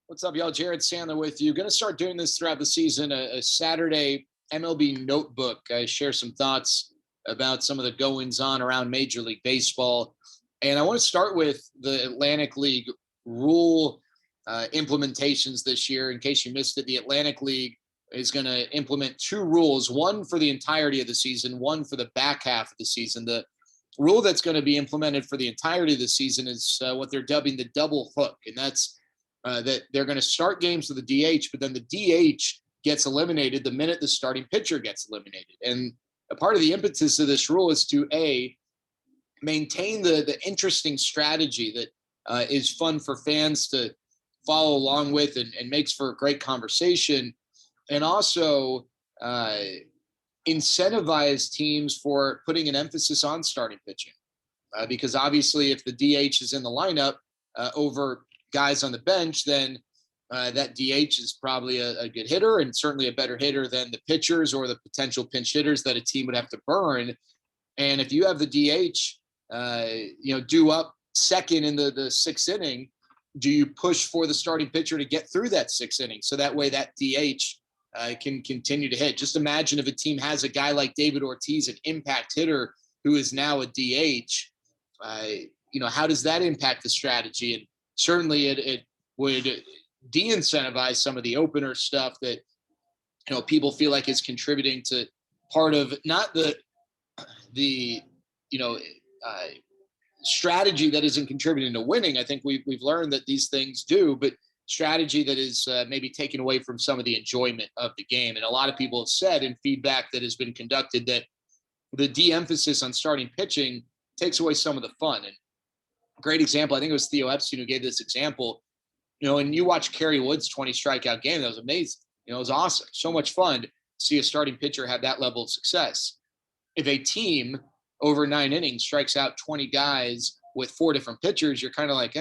What's up, y'all? Jared Sandler with you. Going to start doing this throughout the season, a Saturday MLB notebook. I share some thoughts about some of the goings on around Major League Baseball. And I want to start with the Atlantic League rule implementations this year. In case you missed it, the Atlantic League is going to implement two rules, one for the entirety of the season, one for the back half of the season. The rule that's going to be implemented for the entirety of the season is what they're dubbing the double hook. And that's that they're going to start games with the DH, but then the DH gets eliminated the minute the starting pitcher gets eliminated. And a part of the impetus of this rule is to maintain the interesting strategy that is fun for fans to follow along with and makes for a great conversation, and also incentivize teams for putting an emphasis on starting pitching. Because obviously if the DH is in the lineup over guys on the bench, then that DH is probably a good hitter and certainly a better hitter than the pitchers or the potential pinch hitters that a team would have to burn. And if you have the DH, due up second in the sixth inning, do you push for the starting pitcher to get through that sixth inning? So that way that DH can continue to hit. Just imagine if a team has a guy like David Ortiz, an impact hitter who is now a DH, how does that impact the strategy? And certainly it would de-incentivize some of the opener stuff that, people feel like is contributing to part of not the strategy that isn't contributing to winning. I think we've learned that these things do, but strategy that is maybe taken away from some of the enjoyment of the game. And a lot of people have said in feedback that has been conducted that the de-emphasis on starting pitching takes away some of the fun. And great example, I think it was Theo Epstein who gave this example, and you watch Kerry Wood's 20 strikeout game. That was amazing. It was awesome. So much fun to see a starting pitcher have that level of success. If a team over 9 innings strikes out 20 guys with 4 different pitchers, you're kind of like,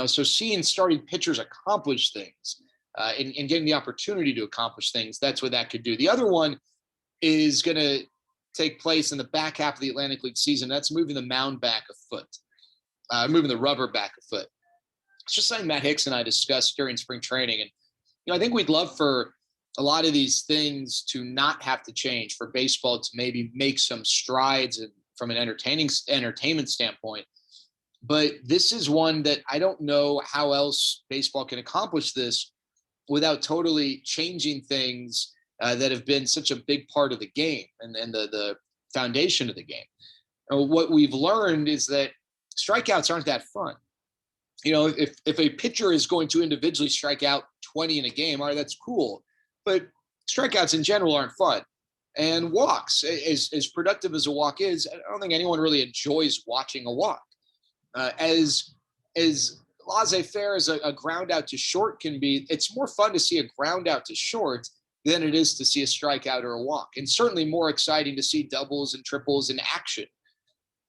so seeing starting pitchers accomplish things and getting the opportunity to accomplish things, that's what that could do. The other one is going to take place in the back half of the Atlantic League season. That's moving the mound back a foot. Moving the rubber back a foot. It's just something Matt Hicks and I discussed during spring training. And, I think we'd love for a lot of these things to not have to change, for baseball to maybe make some strides from an entertainment standpoint. But this is one that I don't know how else baseball can accomplish this without totally changing things that have been such a big part of the game and the foundation of the game. And what we've learned is that strikeouts aren't that fun. If a pitcher is going to individually strike out 20 in a game, all right, that's cool. But strikeouts in general aren't fun. And walks, as productive as a walk is, I don't think anyone really enjoys watching a walk. As laissez-faire as a ground out to short can be, it's more fun to see a ground out to short than it is to see a strikeout or a walk. And certainly more exciting to see doubles and triples in action.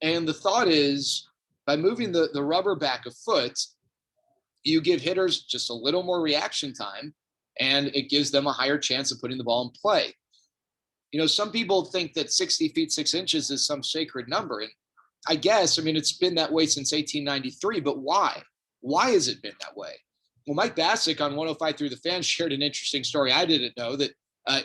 And the thought is, by moving the rubber back a foot, you give hitters just a little more reaction time, and it gives them a higher chance of putting the ball in play. Some people think that 60 feet, 6 inches is some sacred number. And I guess, it's been that way since 1893, but why? Why has it been that way? Well, Mike Bassick on 105 Through the Fans shared an interesting story. I didn't know that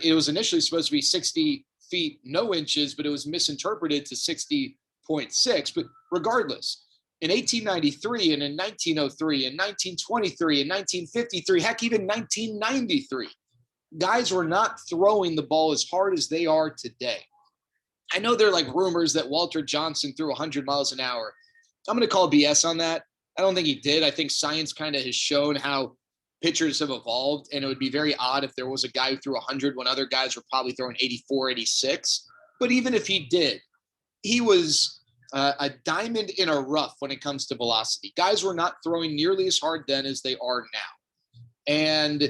it was initially supposed to be 60 feet, no inches, but it was misinterpreted to 60.6. But regardless, in 1893 and in 1903 and 1923 and 1953, heck, even 1993, guys were not throwing the ball as hard as they are today. I know there are like rumors that Walter Johnson threw 100 miles an hour. I'm going to call BS on that. I don't think he did. I think science kind of has shown how pitchers have evolved, and it would be very odd if there was a guy who threw 100 when other guys were probably throwing 84, 86. But even if he did, he was a diamond in a rough when it comes to velocity. Guys were not throwing nearly as hard then as they are now. And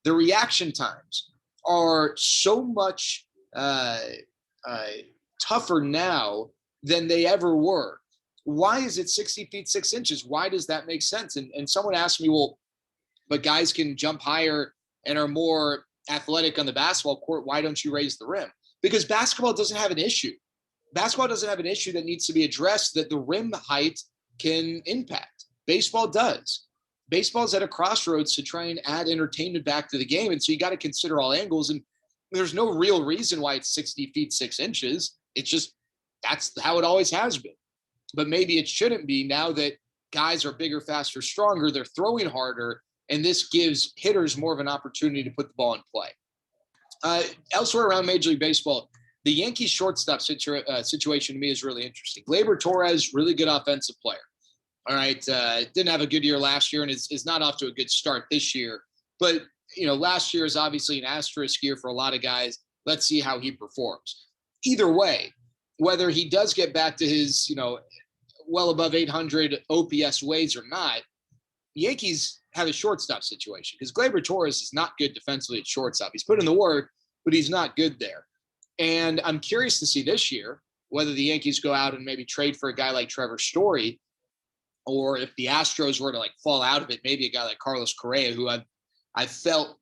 the reaction times are so much tougher now than they ever were. Why is it 60 feet, 6 inches? Why does that make sense? And someone asked me, well, but guys can jump higher and are more athletic on the basketball court. Why don't you raise the rim? Because basketball doesn't have an issue. Basketball doesn't have an issue that needs to be addressed that the rim height can impact. Baseball does. baseball's at a crossroads to try and add entertainment back to the game. And so you got to consider all angles. And there's no real reason why it's 60 feet, 6 inches. It's just, that's how it always has been. But maybe it shouldn't be now that guys are bigger, faster, stronger. They're throwing harder. And this gives hitters more of an opportunity to put the ball in play. Elsewhere around Major League Baseball, the Yankees shortstop situation to me is really interesting. Gleyber Torres, really good offensive player. All right. Didn't have a good year last year and is not off to a good start this year. But, last year is obviously an asterisk year for a lot of guys. Let's see how he performs. Either way, whether he does get back to his, well above 800 OPS ways or not, Yankees have a shortstop situation because Gleyber Torres is not good defensively at shortstop. He's put in the work, but he's not good there. And I'm curious to see this year whether the Yankees go out and maybe trade for a guy like Trevor Story, or if the Astros were to fall out of it, maybe a guy like Carlos Correa, who I felt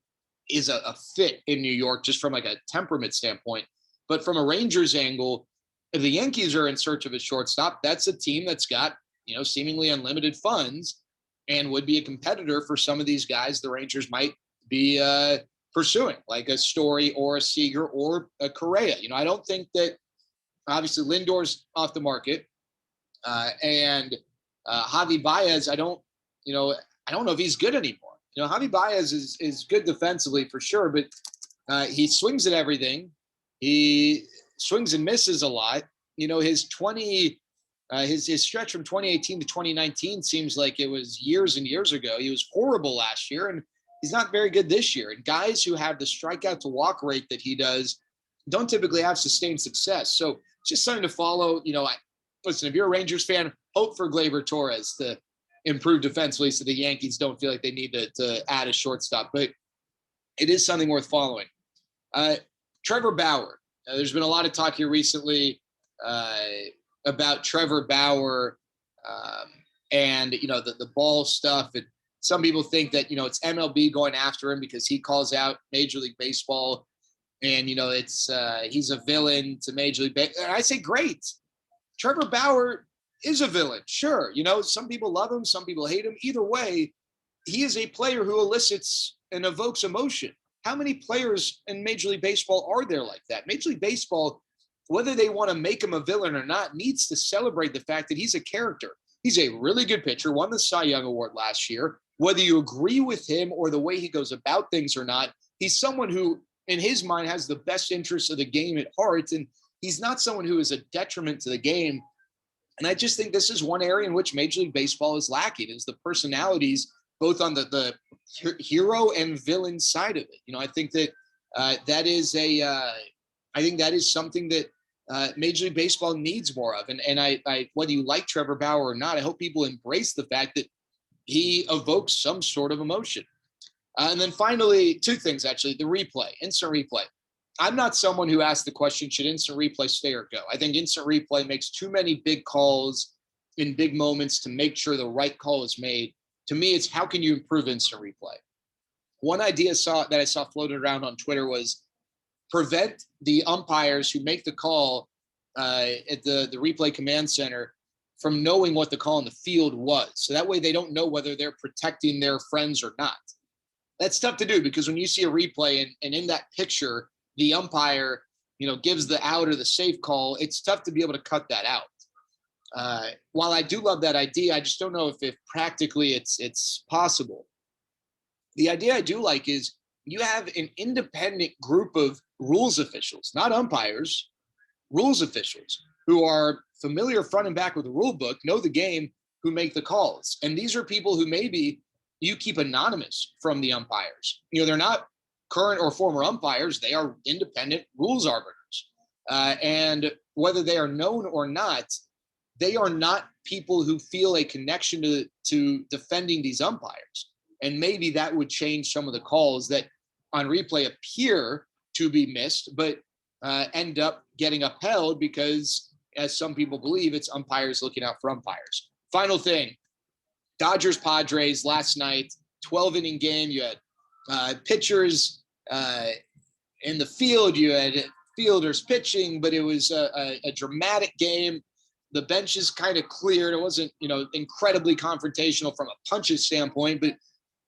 is a fit in New York just from a temperament standpoint. But from a Rangers angle, if the Yankees are in search of a shortstop, that's a team that's got, seemingly unlimited funds and would be a competitor for some of these guys the Rangers might be pursuing, like a Story or a Seager or a Correa. I don't think that obviously Lindor's off the market and Javi Baez, I don't know if he's good anymore. Javi Baez is good defensively for sure, but he swings at everything. He swings and misses a lot. His stretch from 2018 to 2019 seems like it was years and years ago. He was horrible last year, and he's not very good this year. And guys who have the strikeout to walk rate that he does don't typically have sustained success. So just something to follow. Listen, if you're a Rangers fan, hope for Gleyber Torres to improve defensively so the Yankees don't feel like they need to add a shortstop. But it is something worth following. Trevor Bauer. There's been a lot of talk here recently about Trevor Bauer and, the ball stuff. And some people think that, it's MLB going after him because he calls out Major League Baseball and, he's a villain to Major League Baseball. And I say, great. Trevor Bauer is a villain. Sure. Some people love him. Some people hate him. Either way, he is a player who elicits and evokes emotion. How many players in Major League Baseball are there like that? Major League Baseball, whether they want to make him a villain or not, needs to celebrate the fact that he's a character. He's a really good pitcher, won the Cy Young Award last year. Whether you agree with him or the way he goes about things or not, he's someone who, in his mind, has the best interests of the game at heart. And he's not someone who is a detriment to the game. And I just think this is one area in which Major League Baseball is lacking, is the personalities, both on the hero and villain side of it. I think that that is something that Major League Baseball needs more of. And I whether you like Trevor Bauer or not, I hope people embrace the fact that he evokes some sort of emotion. And then finally, two things, actually, the replay, instant replay. I'm not someone who asks the question, should instant replay stay or go? I think instant replay makes too many big calls in big moments to make sure the right call is made. To me, it's how can you improve instant replay? One idea that I saw floated around on Twitter was prevent the umpires who make the call at the replay command center from knowing what the call in the field was. So that way they don't know whether they're protecting their friends or not. That's tough to do because when you see a replay and in that picture, the umpire, gives the out or the safe call, it's tough to be able to cut that out. While I do love that idea, I just don't know if practically it's possible. The idea I do like is you have an independent group of rules officials, not umpires, rules officials who are familiar front and back with the rule book, know the game, who make the calls. And these are people who maybe you keep anonymous from the umpires. They're not current or former umpires. They are independent rules arbiters. And whether they are known or not, they are not people who feel a connection to defending these umpires. And maybe that would change some of the calls that on replay appear to be missed, but end up getting upheld because, as some people believe, it's umpires looking out for umpires. Final thing, Dodgers Padres last night, 12-inning game. You had pitchers in the field, you had fielders pitching, but it was a dramatic game. The bench is kind of cleared. It wasn't, incredibly confrontational from a punches standpoint, but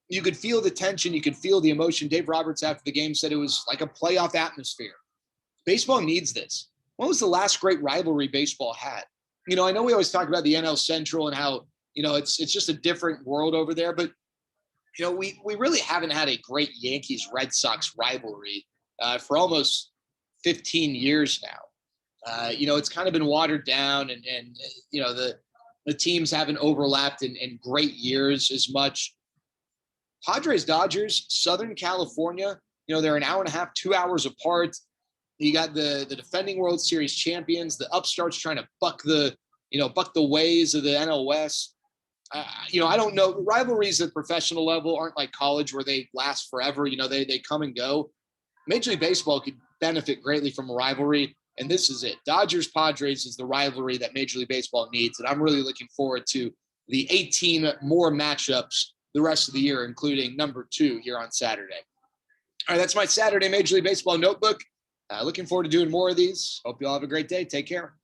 you could feel the tension. You could feel the emotion. Dave Roberts after the game said it was like a playoff atmosphere. Baseball needs this. When was the last great rivalry baseball had? I know we always talk about the NL Central and how, it's just a different world over there, but we really haven't had a great Yankees Red Sox rivalry for almost 15 years now. It's kind of been watered down, and the teams haven't overlapped in great years as much. Padres, Dodgers, Southern California, they're an hour and a half, 2 hours apart. You got the defending World Series champions, the upstarts trying to buck the ways of the NL West. I don't know. Rivalries at professional level aren't like college where they last forever. They come and go. Major League Baseball could benefit greatly from a rivalry, and this is it. Dodgers Padres is the rivalry that Major League Baseball needs, and I'm really looking forward to the 18 more matchups the rest of the year, including number 2 here on Saturday. All right, that's my Saturday Major League Baseball notebook. Looking forward to doing more of these. Hope you all have a great day. Take care.